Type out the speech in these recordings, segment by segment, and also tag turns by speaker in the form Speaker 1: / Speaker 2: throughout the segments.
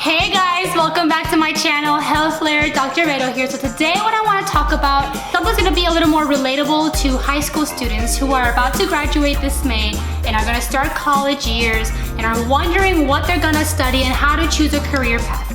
Speaker 1: Hey guys, welcome back to my channel, Healthcare Doctorveror here. So today what I want to talk about, something's going to be a little more relatable to high school students who are about to graduate this May and are going to start college years and are wondering what they're going to study and how to choose a career path.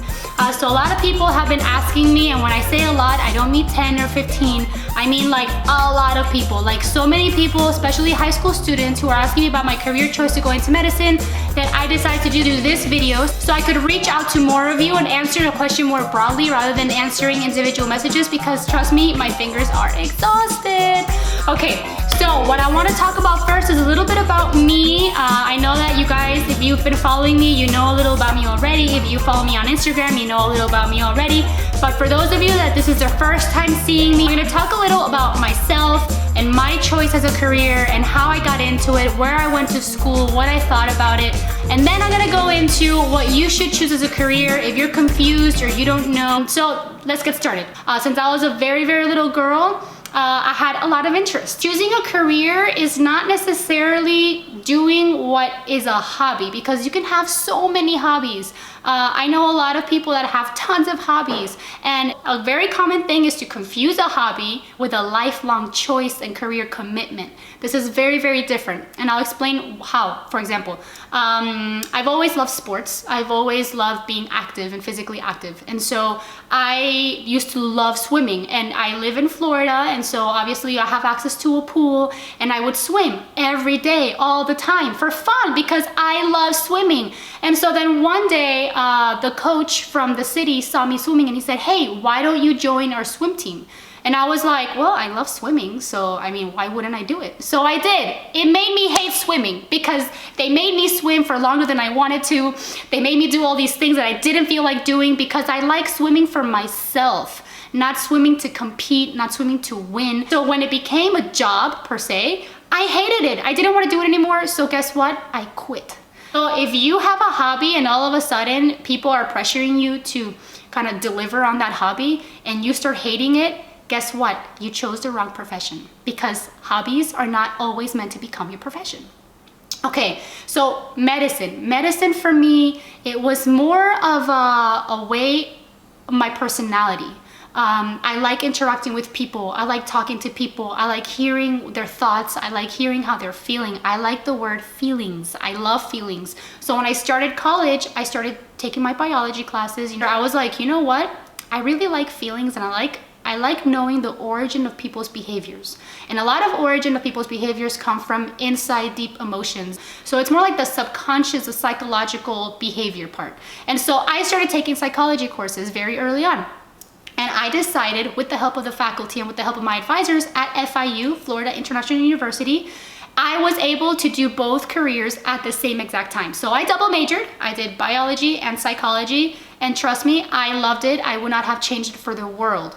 Speaker 1: So a lot of people have been asking me, and when I say a lot, I don't mean 10 or 15, I mean like a lot of people, like so many people, especially high school students who are asking me about my career choice to go into medicine, that I decided to do this video so I could reach out to more of you and answer the question more broadly rather than answering individual messages, because trust me, my fingers are exhausted. Okay, so what I want to talk about first is a little bit about me. I know that you guys, if you've been following me, you know a little about me already. If you follow me on Instagram, you know a little about me already. But for those of you that this is their first time seeing me, I'm going to talk a little about myself and my choice as a career and how I got into it, where I went to school, what I thought about it. And then I'm going to go into what you should choose as a career if you're confused or you don't know. So let's get started. Since I was a very, very little girl, I had a lot of interest. Choosing a career is not necessarily doing what is a hobby, because you can have so many hobbies. I know a lot of people that have tons of hobbies, and a very common thing is to confuse a hobby with a lifelong choice and career commitment. This is very, very different, and I'll explain how. For example, I've always loved sports. I've always loved being active and physically active, and so I used to love swimming, and I live in Florida, and so obviously I have access to a pool, and I would swim every day, all the time, for fun, because I love swimming. And so then one day, the coach from the city saw me swimming and he said, "Hey, why don't you join our swim team?" And I was like, well, I love swimming, so I mean, why wouldn't I do it? So I did. It made me hate swimming because they made me swim for longer than I wanted to. They made me do all these things that I didn't feel like doing, because I like swimming for myself, not swimming to compete, not swimming to win. So when it became a job per se, I hated it. I didn't want to do it anymore. So guess what? I quit. So if you have a hobby and all of a sudden people are pressuring you to kind of deliver on that hobby and you start hating it, guess what? You chose the wrong profession, because hobbies are not always meant to become your profession. Okay, so medicine. Medicine for me, it was more of a way of my personality. I like interacting with people. I like talking to people. I like hearing their thoughts. I like hearing how they're feeling. I like the word feelings. I love feelings. So when I started college, I started taking my biology classes. You know, I was like, you know what? I really like feelings, and I like knowing the origin of people's behaviors. And a lot of origin of people's behaviors come from inside deep emotions. So it's more like the subconscious, the psychological behavior part. And so I started taking psychology courses very early on. And I decided, with the help of the faculty and with the help of my advisors at FIU, Florida International University, I was able to do both careers at the same exact time. So I double majored. I did biology and psychology. And trust me, I loved it. I would not have changed it for the world.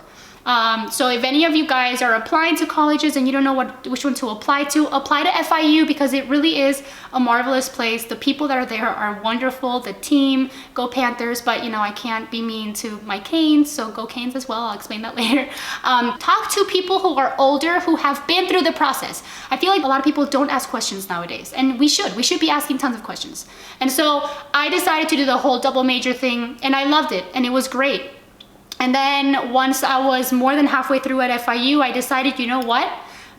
Speaker 1: So if any of you guys are applying to colleges and you don't know which one to apply to FIU, because it really is a marvelous place. The people that are there are wonderful. The team, go Panthers, but you know, I can't be mean to my Canes, so go Canes as well. I'll explain that later. Talk to people who are older, who have been through the process. I feel like a lot of people don't ask questions nowadays, and we should be asking tons of questions. And so I decided to do the whole double major thing, and I loved it, and it was great. And then once I was more than halfway through at FIU, I decided, you know what?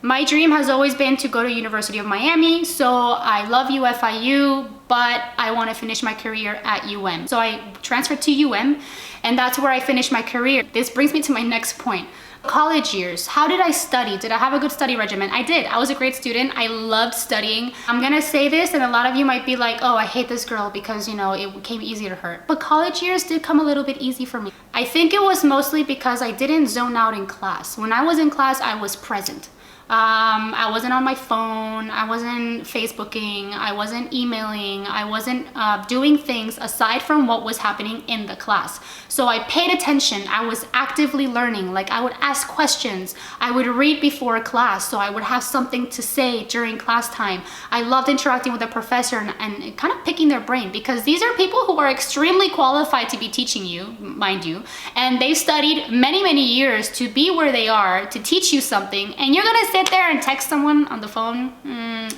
Speaker 1: My dream has always been to go to University of Miami. So I love FIU, but I want to finish my career at UM. So I transferred to UM, and that's where I finished my career. This brings me to my next point. College years. How did I study? Did I have a good study regimen? I did. I was a great student. I loved studying. I'm gonna say this, and a lot of you might be like, oh, I hate this girl because, you know, it came easy to her. But college years did come a little bit easy for me. I think it was mostly because I didn't zone out in class. When I was in class, I was present. I wasn't on my phone, I wasn't Facebooking, I wasn't emailing, I wasn't doing things aside from what was happening in the class. So I paid attention, I was actively learning, like I would ask questions, I would read before a class, so I would have something to say during class time. I loved interacting with the professor and kind of picking their brain, because these are people who are extremely qualified to be teaching you, mind you, and they've studied many, many years to be where they are, to teach you something, and you're gonna sit there and text someone on the phone,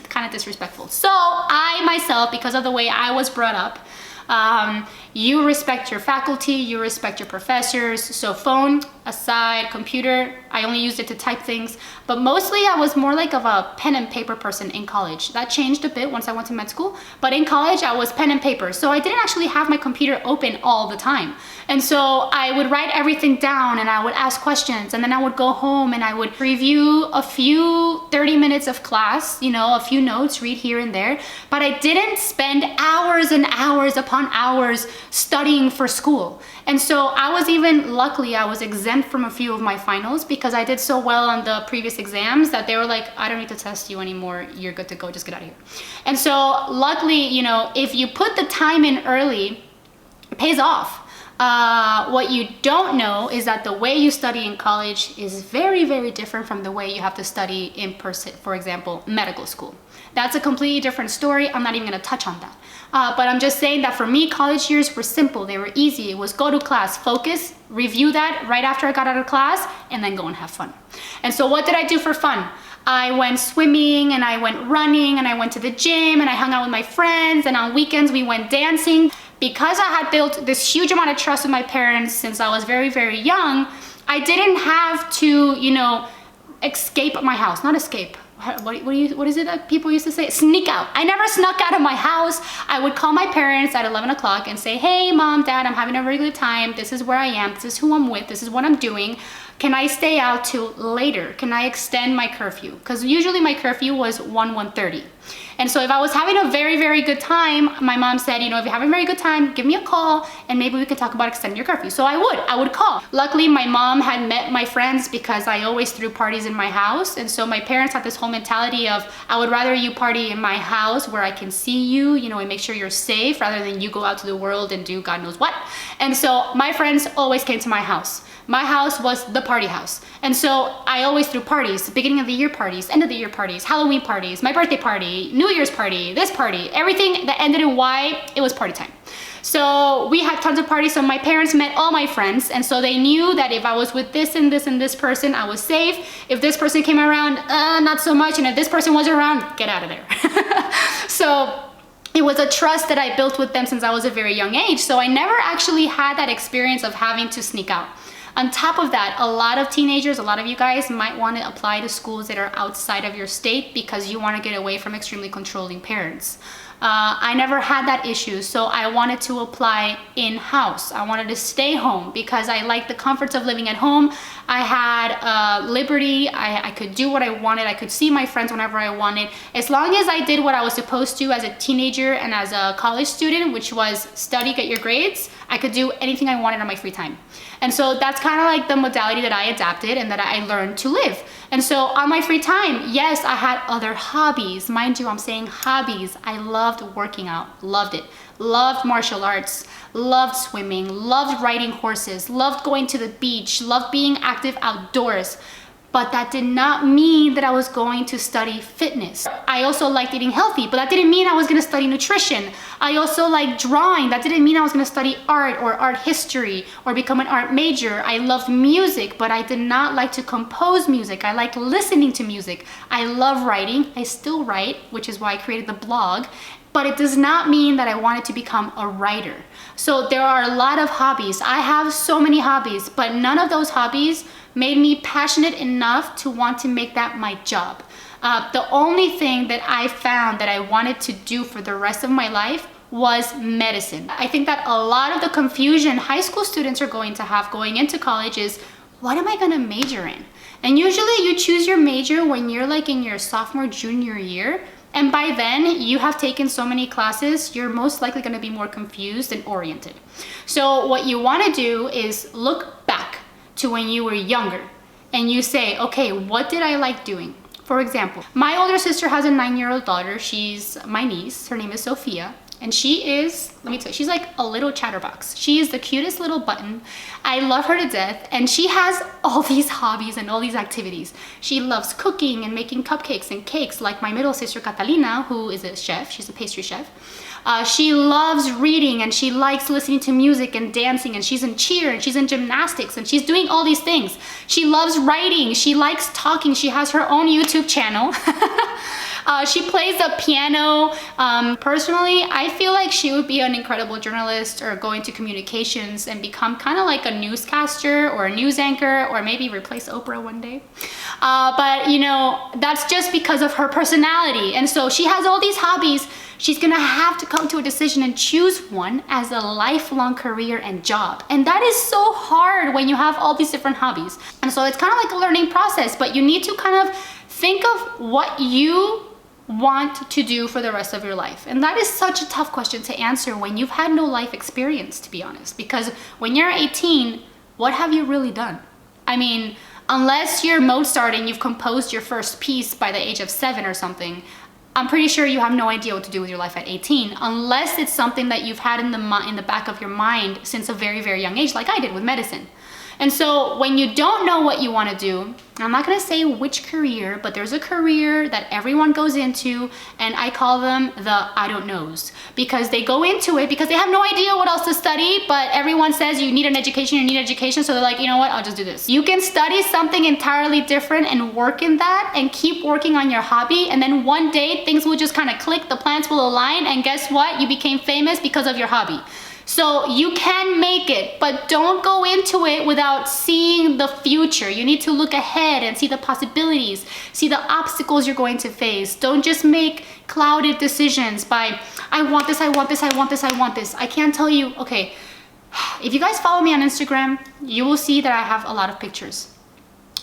Speaker 1: kind of disrespectful. So I myself, because of the way I was brought up, You respect your faculty, you respect your professors. So phone aside, computer, I only used it to type things, but mostly I was more like of a pen and paper person in college. That changed a bit once I went to med school, but in college I was pen and paper. So I didn't actually have my computer open all the time. And so I would write everything down and I would ask questions, and then I would go home and I would review a few 30 minutes of class, you know, a few notes, read here and there, but I didn't spend hours and hours upon hours studying for school. And so I was even, luckily, I was exempt from a few of my finals because I did so well on the previous exams that they were like, I don't need to test you anymore. You're good to go. Just get out of here. And so luckily, you know, if you put the time in early, it pays off. What you don't know is that the way you study in college is very, very different from the way you have to study in person, for example, medical school. That's a completely different story. I'm not even gonna touch on that. But I'm just saying that for me, college years were simple. They were easy. It was go to class, focus, review that right after I got out of class, and then go and have fun. And so what did I do for fun? I went swimming and I went running and I went to the gym and I hung out with my friends, and on weekends we went dancing. Because I had built this huge amount of trust with my parents since I was very, very young, I didn't have to, you know, escape my house. Not escape. What is it that people used to say? Sneak out. I never snuck out of my house. I would call my parents at 11 o'clock and say, hey, mom, dad, I'm having a really good time. This is where I am. This is who I'm with. This is what I'm doing. Can I stay out till later? Can I extend my curfew? Because usually my curfew was 1:30. And so if I was having a very, very good time, my mom said, you know, if you're having a very good time, give me a call and maybe we could talk about extending your curfew. So I would call. Luckily, my mom had met my friends because I always threw parties in my house. And so my parents had this whole mentality of, I would rather you party in my house where I can see you, you know, and make sure you're safe rather than you go out to the world and do God knows what. And so my friends always came to my house. My house was the party house. And so I always threw parties, beginning of the year parties, end of the year parties, Halloween parties, my birthday party, New Year's party, this party, everything that ended in Y, it was party time. So we had tons of parties. So my parents met all my friends. And so they knew that if I was with this and this and this person, I was safe. If this person came around, not so much. And if this person was around, get out of there. So it was a trust that I built with them since I was a very young age. So I never actually had that experience of having to sneak out. On top of that, a lot of teenagers, a lot of you guys might want to apply to schools that are outside of your state because you want to get away from extremely controlling parents. I never had that issue, so I wanted to apply in-house. I wanted to stay home because I liked the comforts of living at home. I had liberty. I could do what I wanted. I could see my friends whenever I wanted. As long as I did what I was supposed to as a teenager and as a college student, which was study, get your grades, I could do anything I wanted on my free time. And so that's kind of like the modality that I adapted and that I learned to live. And so on my free time, yes, I had other hobbies. Mind you, I'm saying hobbies. I loved working out, loved it. Loved martial arts, loved swimming, loved riding horses, loved going to the beach, loved being active outdoors. But that did not mean that I was going to study fitness. I also liked eating healthy, but that didn't mean I was gonna study nutrition. I also liked drawing. That didn't mean I was gonna study art or art history or become an art major. I loved music, but I did not like to compose music. I liked listening to music. I love writing. I still write, which is why I created the blog. But it does not mean that I wanted to become a writer. So there are a lot of hobbies. I have so many hobbies, but none of those hobbies made me passionate enough to want to make that my job. The only thing that I found that I wanted to do for the rest of my life was medicine. I think that a lot of the confusion high school students are going to have going into college is, what am I gonna major in? And usually you choose your major when you're like in your sophomore, junior year. And by then you have taken so many classes, you're most likely gonna be more confused and oriented. So what you wanna do is look back to when you were younger and you say, okay, what did I like doing? For example, my older sister has a 9-year-old daughter. She's my niece. Her name is Sophia. And she is, let me tell you, she's like a little chatterbox. She is the cutest little button. I love her to death. And she has all these hobbies and all these activities. She loves cooking and making cupcakes and cakes, like my middle sister, Catalina, who is a chef. She's a pastry chef. She loves reading and she likes listening to music and dancing, and she's in cheer and she's in gymnastics and she's doing all these things. She loves writing. She likes talking. She has her own YouTube channel. She plays the piano. Personally, I feel like she would be an incredible journalist or go into communications and become kind of like a newscaster or a news anchor, or maybe replace Oprah one day. But you know, that's just because of her personality. And so she has all these hobbies. She's gonna have to come to a decision and choose one as a lifelong career and job. And that is so hard when you have all these different hobbies. And so it's kind of like a learning process, but you need to kind of think of what you want to do for the rest of your life. And that is such a tough question to answer when you've had no life experience, to be honest, because when you're 18, what have you really done? I mean, unless you're Mozart and you've composed your first piece by the age of 7 or something, I'm pretty sure you have no idea what to do with your life at 18, unless it's something that you've had in the back of your mind since a very, very young age, like I did with medicine. And so when you don't know what you want to do, I'm not going to say which career, but there's a career that everyone goes into, and I call them the I don't knows, because they go into it because they have no idea what else to study, but everyone says you need an education, you need education, so they're like, you know what, I'll just do this. You can study something entirely different and work in that and keep working on your hobby, and then one day things will just kind of click, the plans will align, and guess what? You became famous because of your hobby. So you can make it, but don't go into it without seeing the future. You need to look ahead and see the possibilities, see the obstacles you're going to face. Don't just make clouded decisions by, I want this, I want this, I want this, I want this. I can't tell you, okay, if you guys follow me on Instagram, you will see that I have a lot of pictures.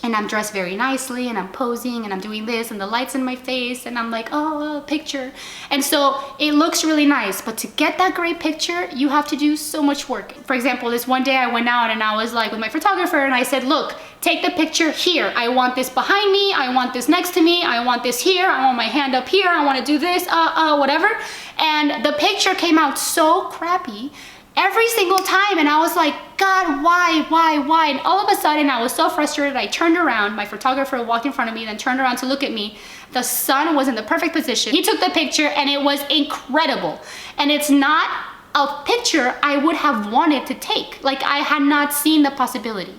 Speaker 1: And I'm dressed very nicely, and I'm posing, and I'm doing this, and the light's in my face, and I'm like, oh, picture. And so it looks really nice, but to get that great picture, you have to do so much work. For example, this one day I went out and I was like with my photographer, and I said, look, take the picture here. I want this behind me, I want this next to me, I want this here, I want my hand up here, I want to do this, whatever. And the picture came out so crappy every single time, and I was like, God, why? And all of a sudden I was so frustrated, I turned around, my photographer walked in front of me, then turned around to look at me. The sun was in the perfect position. He took the picture and it was incredible. And it's not a picture I would have wanted to take. Like, I had not seen the possibility.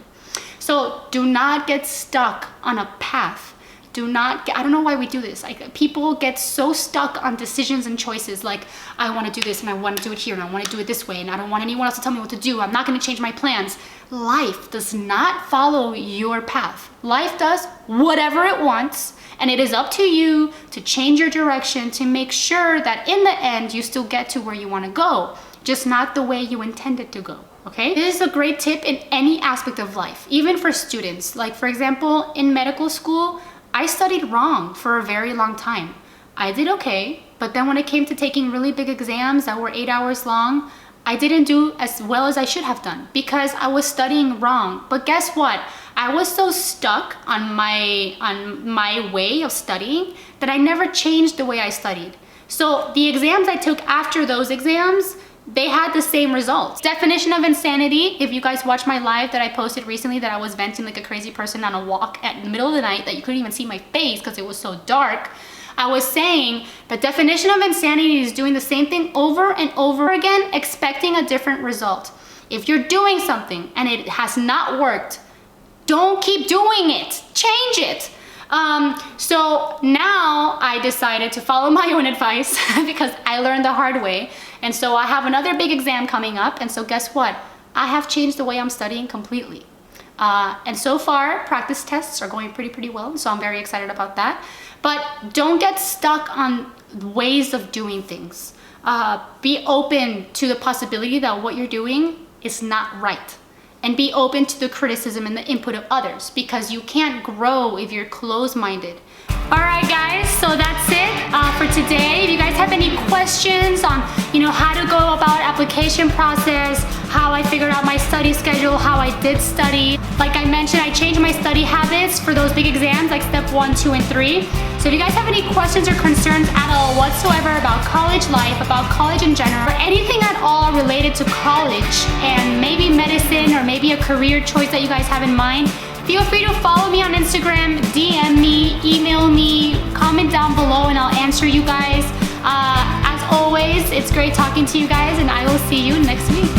Speaker 1: So do not get stuck on a path. I don't know why we do this. Like, people get so stuck on decisions and choices. Like, I want to do this and I want to do it here and I want to do it this way and I don't want anyone else to tell me what to do. I'm not going to change my plans. Life does not follow your path. Life does whatever it wants, and it is up to you to change your direction to make sure that in the end you still get to where you want to go, just not the way you intended to go. Okay? This is a great tip in any aspect of life, even for students. Like, for example, in medical school, I studied wrong for a very long time. I did okay, but then when it came to taking really big exams that were 8 hours long, I didn't do as well as I should have done because I was studying wrong. But guess what? I was so stuck on my way of studying that I never changed the way I studied. So the exams I took after those exams, they had the same results. Definition of insanity, if you guys watched my live that I posted recently that I was venting like a crazy person on a walk at the middle of the night that you couldn't even see my face because it was so dark, I was saying the definition of insanity is doing the same thing over and over again, expecting a different result. If you're doing something and it has not worked, don't keep doing it, change it. So now I decided to follow my own advice because I learned the hard way. And so I have another big exam coming up. And so guess what? I have changed the way I'm studying completely. And so far, practice tests are going pretty well. So I'm very excited about that. But don't get stuck on ways of doing things. Be open to the possibility that what you're doing is not right. And be open to the criticism and the input of others, because you can't grow if you're closed-minded. All right, guys, so that's it for today. If you guys have any questions on, how to go about application process, how I figured out my study schedule, how I did study. Like I mentioned, I changed my study habits for those big exams, like step 1, 2, and 3. So if you guys have any questions or concerns at all whatsoever about college life, about college in general, or anything at all related to college and maybe medicine or maybe a career choice that you guys have in mind, feel free to follow me on Instagram, DM me, email me, comment down below, and I'll answer you guys. As always, it's great talking to you guys, and I will see you next week.